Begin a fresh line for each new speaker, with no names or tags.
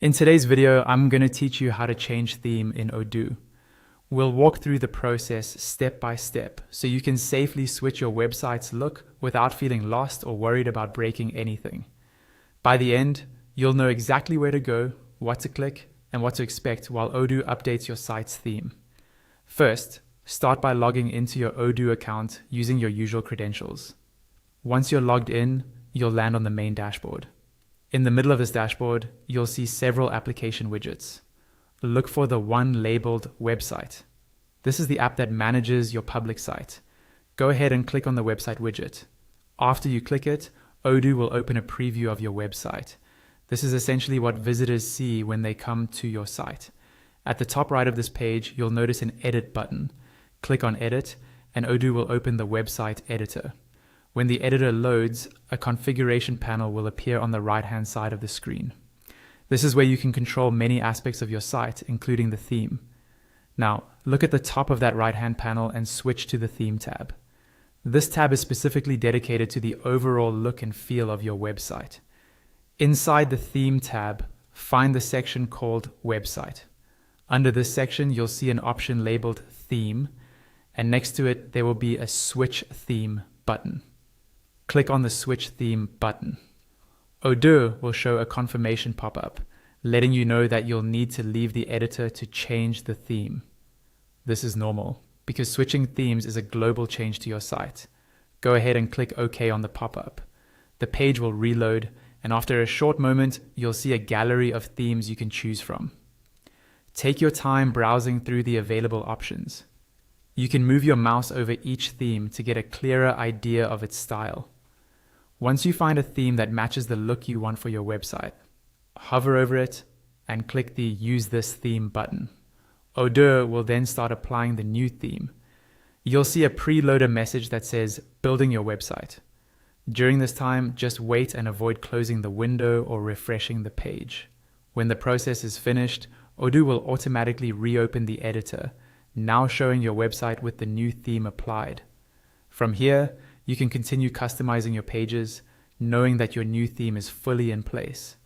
In today's video, I'm going to teach you how to change theme in Odoo. We'll walk through the process step by step so you can safely switch your website's look without feeling lost or worried about breaking anything. By the end, you'll know exactly where to go, what to click, and what to expect while Odoo updates your site's theme. First, start by logging into your Odoo account using your usual credentials. Once you're logged in, you'll land on the main dashboard. In the middle of this dashboard, you'll see several application widgets. Look for the one labeled Website. This is the app that manages your public site. Go ahead and click on the website widget. After you click it, Odoo will open a preview of your website. This is essentially what visitors see when they come to your site. At the top right of this page, you'll notice an Edit button. Click on Edit, and Odoo will open the website editor. When the editor loads, a configuration panel will appear on the right-hand side of the screen. This is where you can control many aspects of your site, including the theme. Now, look at the top of that right-hand panel and switch to the Theme tab. This tab is specifically dedicated to the overall look and feel of your website. Inside the Theme tab, find the section called Website. Under this section, you'll see an option labeled Theme, and next to it, there will be a Switch Theme button. Click on the Switch Theme button. Odoo will show a confirmation pop-up, letting you know that you'll need to leave the editor to change the theme. This is normal, because switching themes is a global change to your site. Go ahead and click OK on the pop-up. The page will reload, and after a short moment, you'll see a gallery of themes you can choose from. Take your time browsing through the available options. You can move your mouse over each theme to get a clearer idea of its style. Once you find a theme that matches the look you want for your website, hover over it and click the Use This Theme button. Odoo will then start applying the new theme. You'll see a preloader message that says Building Your Website. During this time, just wait and avoid closing the window or refreshing the page. When the process is finished, Odoo will automatically reopen the editor, now showing your website with the new theme applied. From here, you can continue customizing your pages, knowing that your new theme is fully in place.